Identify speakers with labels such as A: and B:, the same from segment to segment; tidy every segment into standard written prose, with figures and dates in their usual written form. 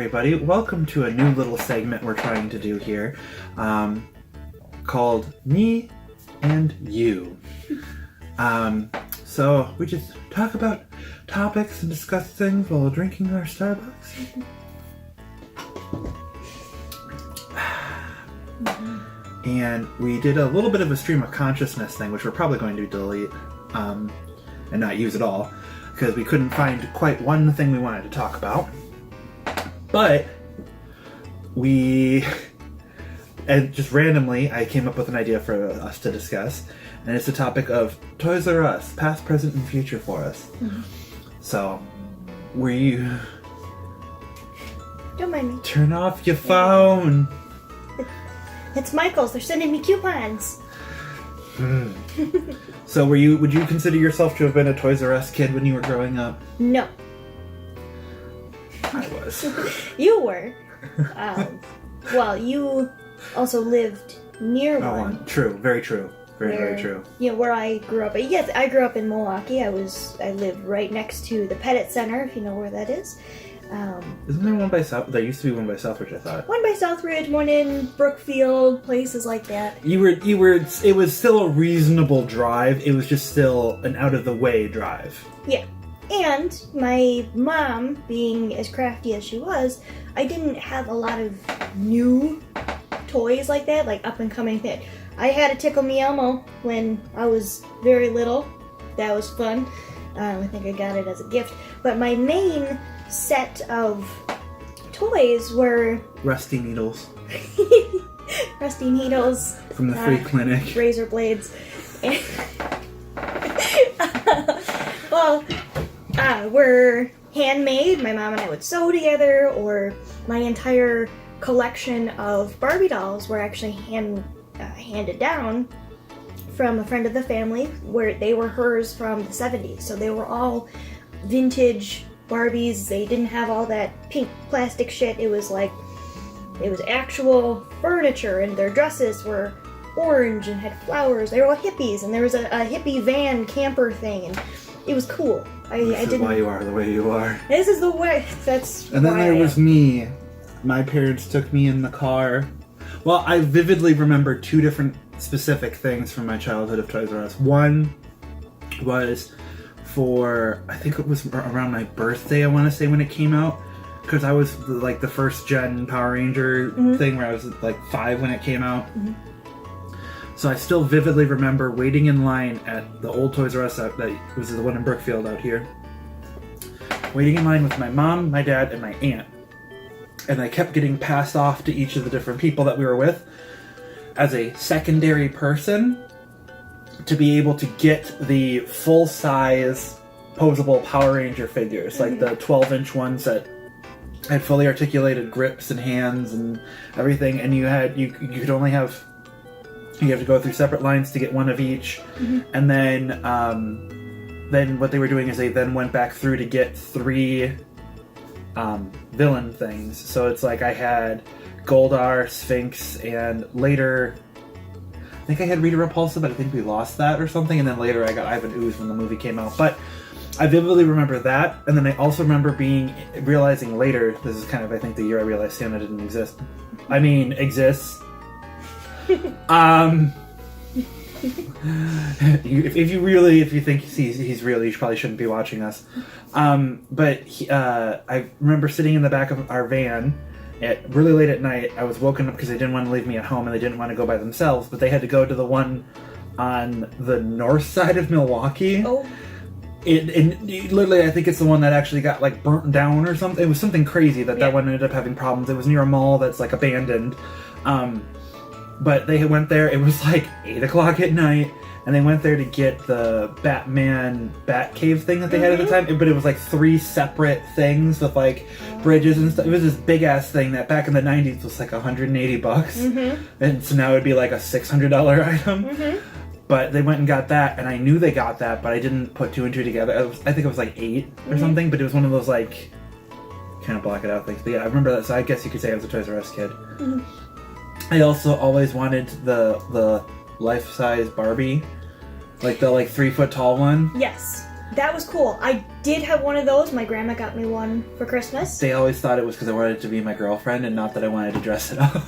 A: everybody. Welcome to a new little segment we're trying to do here called Me and Ewe. So we just talk about topics and discuss things while drinking our Starbucks. And we did a little bit of a stream of consciousness thing, which we're probably going to delete and not use at all, because we couldn't find quite one thing we wanted to talk about. But and just randomly, I came up with an idea for us to discuss, and it's the topic of Toys R Us, past, present, and future for us. Mm-hmm. So,
B: Don't mind me.
A: Turn off your phone.
B: It's Michael's. They're sending me coupons.
A: So, would you consider yourself to have been a Toys R Us kid when you were growing up?
B: No.
A: I was.
B: You were. Well, you also lived near one.
A: True. Very true. Very true.
B: You know, where I grew up. Yes, I grew up in Milwaukee. I lived right next to the Pettit Center, if you know where that is.
A: Isn't there one by South? There used to be one by Southridge, I thought.
B: One by Southridge, one in Brookfield, places like that.
A: You were. It was still a reasonable drive. It was just still an out of the way drive.
B: Yeah. And my mom, being as crafty as she was, I didn't have a lot of new toys like that, like up and coming thing. I had a Tickle Me Elmo when I was very little. That was fun. I think I got it as a gift. But my main set of toys were
A: Rusty Needles.
B: Rusty Needles.
A: From the free clinic.
B: Razor blades. Were handmade. My mom and I would sew together, or my entire collection of Barbie dolls were actually handed down from a friend of the family, where they were hers from the 70s. So they were all vintage Barbies. They didn't have all that pink plastic shit. It was actual furniture, and their dresses were orange and had flowers. They were all hippies, and there was a hippie van camper thing, and it was cool.
A: This is why you are the way you are.
B: This is the way.
A: And then there was me. My parents took me in the car. Well, I vividly remember two different specific things from my childhood of Toys R Us. One was for, I think it was around my birthday, I want to say, when it came out. Because I was like the first gen Power Ranger thing, where I was like 5 when it came out. Mm-hmm. So I still vividly remember waiting in line at the old Toys R Us that was the one in Brookfield out here. Waiting in line with my mom, my dad, and my aunt. And I kept getting passed off to each of the different people that we were with as a secondary person to be able to get the full-size posable Power Ranger figures, like the 12-inch ones that had fully articulated grips and hands and everything, and you could only have... You have to go through separate lines to get one of each, and then what they were doing is they then went back through to get 3 villain things. So it's like I had Goldar, Sphinx, and later I think I had Rita Repulsa, but I think we lost that or something. And then later I got Ivan Ooze when the movie came out. But I vividly remember that, and then I also remember realizing later. This is kind of, I think, the year I realized Santa didn't exist. I mean, exists. If you think he's real, you probably shouldn't be watching us. But I remember sitting in the back of our van at really late at night. I was woken up because they didn't want to leave me at home, and they didn't want to go by themselves, but they had to go to the one on the north side of Milwaukee. Oh. Literally, I think it's the one that actually got like burnt down or something. It was something crazy that one ended up having problems. It was near a mall that's like abandoned. But they went there, it was like 8 o'clock at night, and they went there to get the Batman Batcave thing that they had at the time, but it was like 3 separate things with like bridges and stuff. It was this big ass thing that back in the 90s was like $180, and so now it'd be like a $600 item. But they went and got that, and I knew they got that, but I didn't put 2 and 2 together. I think it was like 8 or something, but it was one of those like, kind of block it out things. But yeah, I remember that, so I guess you could say I was a Toys R Us kid. I also always wanted the life-size Barbie, like the 3-foot tall one.
B: Yes. That was cool. I did have one of those. My grandma got me one for Christmas.
A: They always thought it was because I wanted it to be my girlfriend and not that I wanted to dress it up.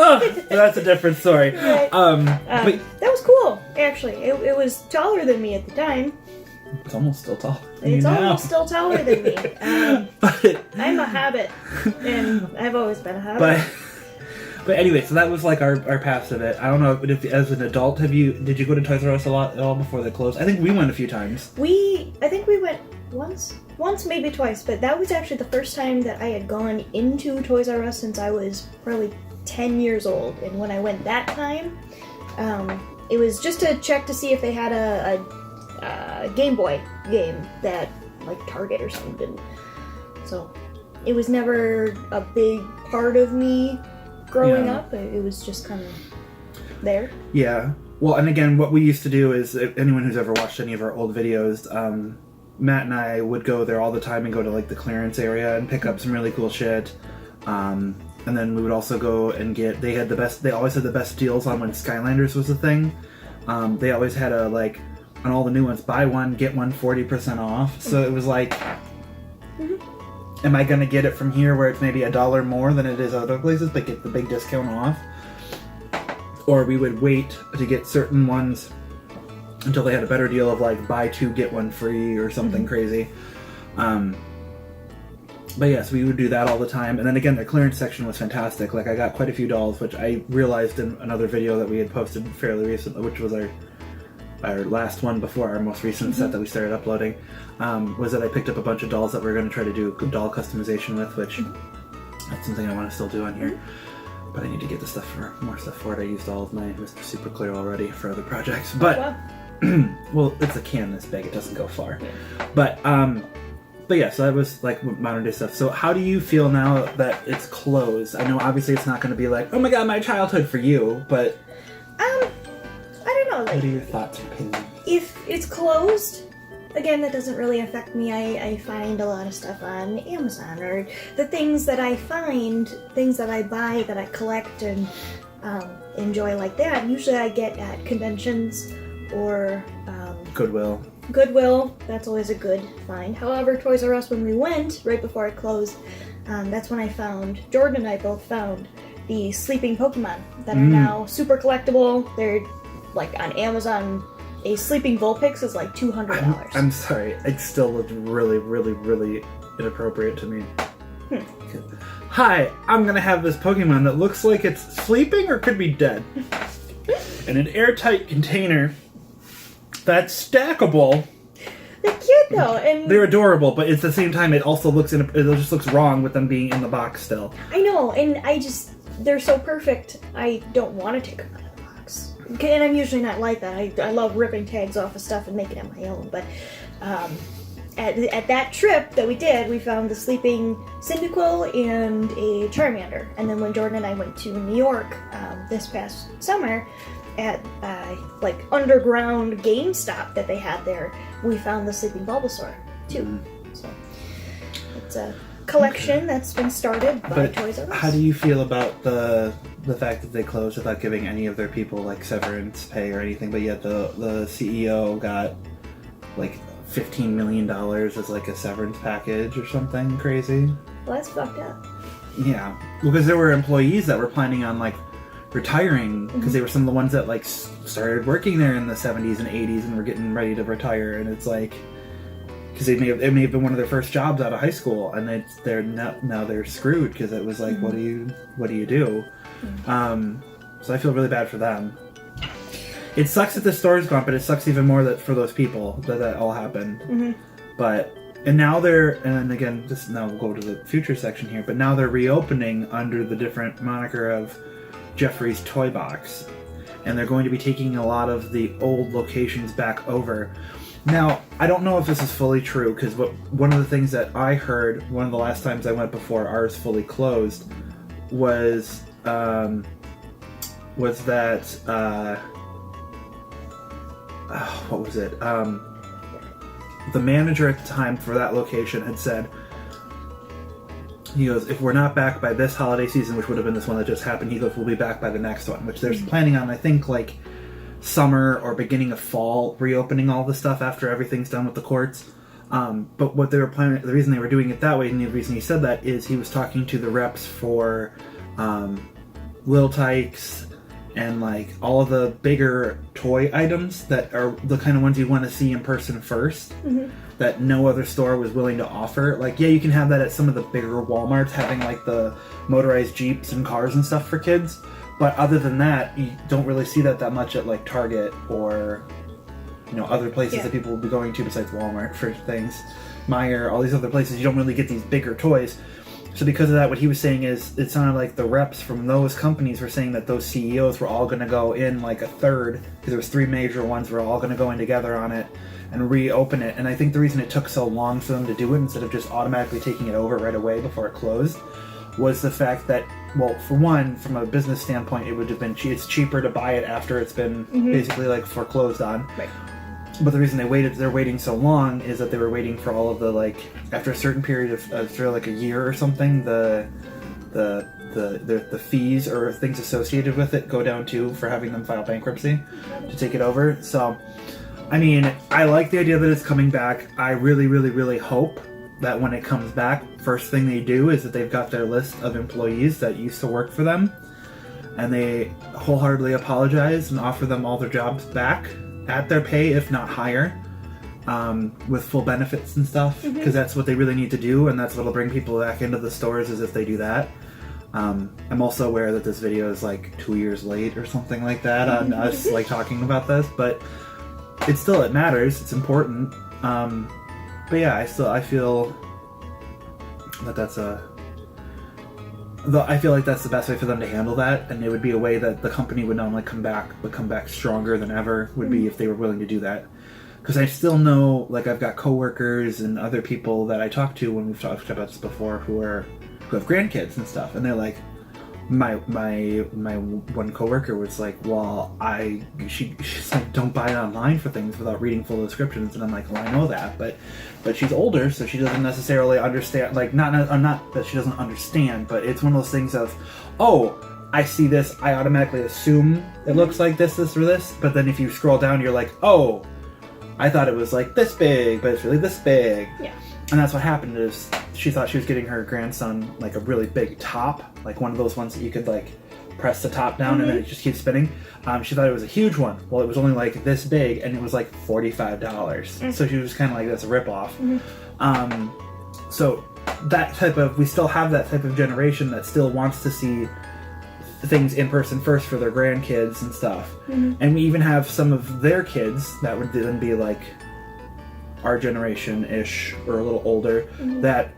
A: Oh, that's a different story.
B: Right.
A: But
B: that was cool, actually. It was taller than me at the time.
A: it's almost still tall.
B: It's almost still taller than me.
A: But
B: I'm a hobbit, and I've always been a hobbit.
A: But anyway, so that was like our paths of it. I don't know, but if as an adult, did you go to Toys R Us a lot at all before they closed? I think we went a few times.
B: I think we went once maybe twice, but that was actually the first time that I had gone into Toys R Us since I was probably 10 years old. And when I went that time, it was just to check to see if they had a Game Boy game that like Target or something didn't. So it was never a big part of me growing up. It was just kind of there.
A: Yeah. Well, and again, what we used to do is, if anyone who's ever watched any of our old videos, Matt and I would go there all the time and go to like the clearance area and pick up some really cool shit. And then we would also go and they always had the best deals on when Skylanders was a thing. They always had on all the new ones, buy one, get one 40% off. So it was like, am I going to get it from here where it's maybe $1 more than it is other places, but get the big discount off? Or we would wait to get certain ones until they had a better deal of like buy two, get one free or something crazy. But yes, we would do that all the time. And then again, the clearance section was fantastic. Like I got quite a few dolls, which I realized in another video that we had posted fairly recently, which was our last one before our most recent set that we started uploading, was that I picked up a bunch of dolls that we're going to try to do doll customization with, which that's something I want to still do on here. But I need to get more stuff for it. I used all of my Mr. Super Clear already for other projects. But, well, it's a can this big. It doesn't go far. Yeah. But yeah, so that was like modern day stuff. So how do you feel now that it's closed? I know obviously it's not going to be like, oh my god, my childhood for you, but...
B: I don't know. Like,
A: what are your thoughts or opinions?
B: If it's closed, again, that doesn't really affect me. I find a lot of stuff on Amazon, or the things that I find, things that I buy, that I collect and enjoy like that. Usually I get at conventions or... Goodwill, that's always a good find. However, Toys R Us, when we went, right before it closed, that's when Jordan and I both found the sleeping Pokemon that are now super collectible. They're like on Amazon. A sleeping Vulpix is like $200.
A: I'm sorry, it still looked really, really, really inappropriate to me. Hi, I'm gonna have this Pokemon that looks like it's sleeping or could be dead. In an airtight container that's stackable.
B: They're cute though, and
A: they're adorable, but at the same time, it also it just looks wrong with them being in the box still.
B: I know, and they're so perfect. I don't want to take them out of the box, and I'm usually not like that. I love ripping tags off of stuff and making it my own. But at that trip that we did, we found the sleeping Cyndaquil and a Charmander, and then when Jordan and I went to New York this past summer. At like underground GameStop that they had there, we found the sleeping Bulbasaur too. So it's a collection that's been started by Toys R Us.
A: How do you feel about the fact that they closed without giving any of their people like severance pay or anything? But yet the CEO got like $15 million as like a severance package or something crazy.
B: Well, that's fucked up.
A: Yeah, because there were employees that were planning on like retiring because they were some of the ones that like started working there in the 70s and 80s and were getting ready to retire, and it's like because it may have been one of their first jobs out of high school, and they're now they're screwed because it was like what do you do? So I feel really bad for them. It sucks that the store's gone, but it sucks even more that for those people that all happened. But now and again, just now we'll go to the future section here, but now they're reopening under the different moniker of Jeffrey's Toy Box, and they're going to be taking a lot of the old locations back over. Now, I don't know if this is fully true, because one of the things that I heard one of the last times I went before ours fully closed was that what was it? The manager at the time for that location had said, he goes, if we're not back by this holiday season, which would have been this one that just happened, he goes, we'll be back by the next one, which they're planning on, I think, like summer or beginning of fall, reopening all the stuff after everything's done with the courts. But what they were planning, the reason they were doing it that way, and the reason he said that is he was talking to the reps for Lil Tykes and like all of the bigger toy items that are the kind of ones you want to see in person first, that no other store was willing to offer. Like, yeah, you can have that at some of the bigger Walmarts, having like the motorized Jeeps and cars and stuff for kids. But other than that, you don't really see that much at like Target or, you know, other places that people will be going to besides Walmart for things. Meijer, all these other places, you don't really get these bigger toys. So because of that, what he was saying is it sounded like the reps from those companies were saying that those CEOs were all going to go in like a third, because there was 3 major ones, were all going to go in together on it and reopen it. And I think the reason it took so long for them to do it instead of just automatically taking it over right away before it closed was the fact that, well, for one, from a business standpoint, it would have been it's cheaper to buy it after it's been basically like foreclosed on. Right. But the reason they're waiting so long is that they were waiting for all of the, like, after a certain period of after like a year or something, the fees or things associated with it go down too for having them file bankruptcy to take it over. So, I mean, I like the idea that it's coming back. I really, really, really hope that when it comes back, first thing they do is that they've got their list of employees that used to work for them, and they wholeheartedly apologize and offer them all their jobs back at their pay, if not higher, with full benefits and stuff, because that's what they really need to do, and that's what'll bring people back into the stores, is if they do that. I'm also aware that this video is like 2 years late or something like that on us like talking about this, but it matters. It's important. But yeah, I feel that I feel like that's the best way for them to handle that, and it would be a way that the company would not only come back stronger than ever, would be if they were willing to do that. Because I still know, like, I've got coworkers and other people that I talk to when we've talked about this before who have grandkids and stuff, and they're like, my one coworker was like, well, she's like, don't buy it online for things without reading full descriptions, and I'm like, well, I know that, but she's older, so she doesn't necessarily understand, like, not that she doesn't understand, but it's one of those things of, oh, I see this, I automatically assume it looks like this, or this, but then if you scroll down, you're like, oh, I thought it was like this big, but it's really this big. Yeah. And that's what happened, is she thought she was getting her grandson like a really big top, like one of those ones that you could like press the top down and then it just keeps spinning. She thought it was a huge one. Well, it was only like this big, and it was like $45. So she was kind of like, that's a ripoff. So that we still have that type of generation that still wants to see things in person first for their grandkids and stuff. And we even have some of their kids that would then be like our generation-ish or a little older that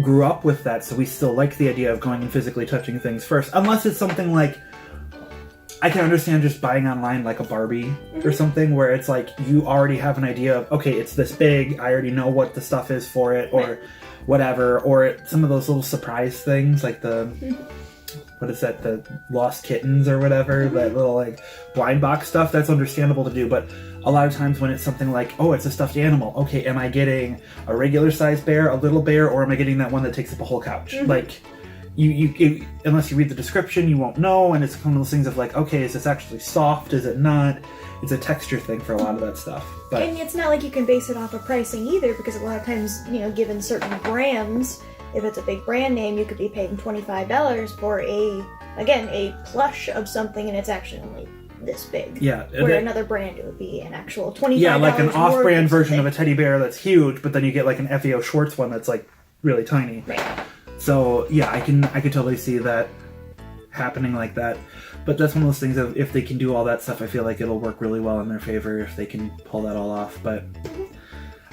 A: grew up with that, so we still like the idea of going and physically touching things first, unless it's something like, I can understand just buying online like a Barbie or something, where it's like you already have an idea of, okay, it's this big, I already know what the stuff is for it, or whatever, or some of those little surprise things like the what is that, the Lost Kittens or whatever, that little like blind box stuff, that's understandable to do. But a lot of times when it's something like, oh, it's a stuffed animal, okay, am I getting a regular sized bear, a little bear, or am I getting that one that takes up a whole couch? Like, you unless you read the description, you won't know, and it's one of those things of like, okay, is this actually soft, is it not? It's a texture thing for a lot of that stuff. But, and
B: it's not like you can base it off of pricing either, because a lot of times, you know, given certain brands, if it's a big brand name, you could be paying $25 for a plush of something, and it's actually only this big. Yeah. Where another brand, it would be an actual $25.
A: Yeah, like an off-brand version of a teddy bear that's huge, but then you get like an FAO Schwartz one that's like really tiny.
B: Right.
A: So yeah, I can totally see that happening like that. But that's one of those things of, if they can do all that stuff, I feel like it'll work really well in their favor if they can pull that all off. But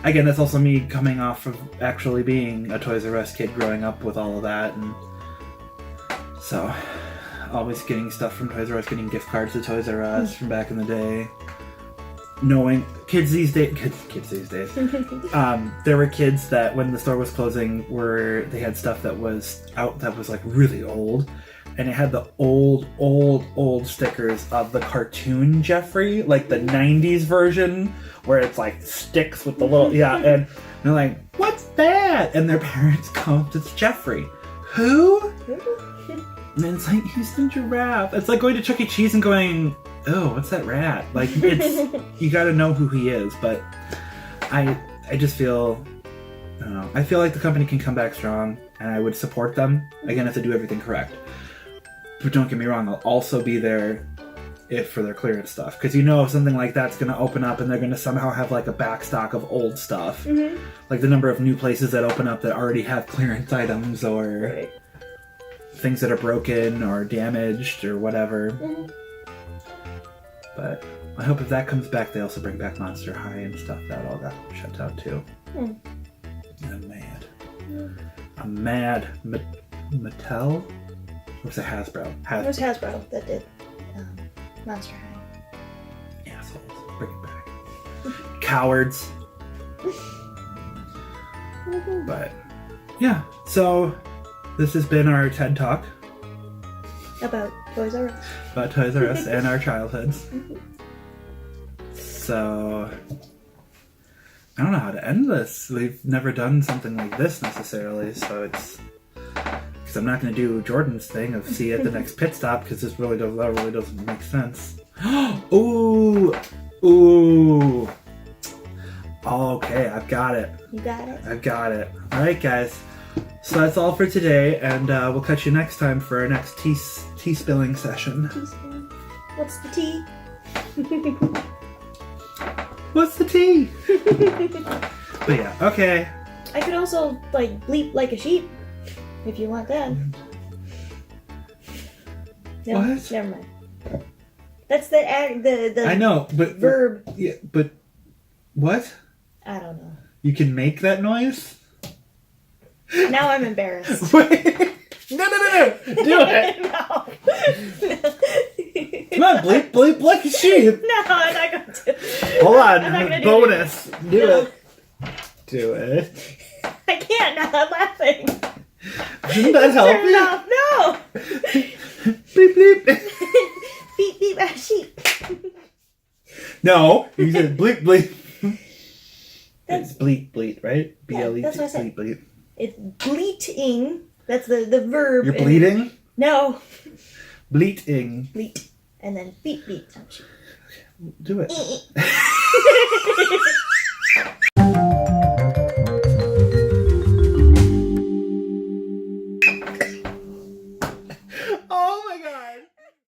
A: again, that's also me coming off of actually being a Toys R Us kid growing up with all of that, and so always getting stuff from Toys R Us, getting gift cards to Toys R Us from back in the day. Knowing kids these days, there were kids that when the store was closing, they had stuff that was out that was like really old, and it had the old stickers of the cartoon Jeffrey, like the 90s version, where it's like sticks with the little, and they're like, what's that? And their parents come, it's Jeffrey. Who? And it's like, he's the giraffe. It's like going to Chuck E. Cheese and going, oh, what's that rat? Like, it's you got to know who he is. But I just feel, I don't know. I feel like the company can come back strong, and I would support them again if they do everything correct. But don't get me wrong, I'll also be there if for their clearance stuff, because if something like that's going to open up and they're going to somehow have like a back stock of old stuff, like the number of new places that open up that already have clearance items or things that are broken or damaged or whatever. But I hope if that comes back, they also bring back Monster High and stuff. That all got shut down too. I'm mad. I'm mad. Mattel? Or was it Hasbro?
B: It was Hasbro that did Monster High.
A: Assholes. Bring it back. Cowards. But, yeah. So, this has been our TED Talk.
B: About Toys R Us.
A: About Toys R Us and our childhoods. So, I don't know how to end this. We've never done something like this necessarily, so it's... Because I'm not going to do Jordan's thing of see you at the next pit stop, because that really doesn't make sense. Ooh! Ooh! Okay, I've got it.
B: You got it?
A: I've got it. Alright, guys. So that's all for today, and we'll catch you next time for our next tea spilling session.
B: Tea spilling. What's the tea?
A: What's the tea? But yeah, okay.
B: I could also, like, bleep like a sheep, if you want that. No,
A: What?
B: never mind. That's the
A: I know, but...
B: verb.
A: Yeah, but... What?
B: I don't know.
A: You can make that noise?
B: Now I'm embarrassed.
A: Wait. No. Do it.
B: No.
A: Come on, bleep, bleep like a sheep.
B: No, I'm not going to.
A: Hold on,
B: I'm not gonna
A: bonus. Do
B: No.
A: it. Do it.
B: I can't now. I'm laughing.
A: Shouldn't that help
B: Turn it
A: you?
B: off. No.
A: Bleep, bleep.
B: Beep, beep, a sheep.
A: No, you said bleep, bleep. It's bleat, bleat, right? B-L-E-T,
B: that's what I said.
A: bleat, bleat.
B: It's bleating. That's the verb.
A: You're bleeding?
B: No.
A: Bleating.
B: Bleat. And then beep, beep.
A: Do it.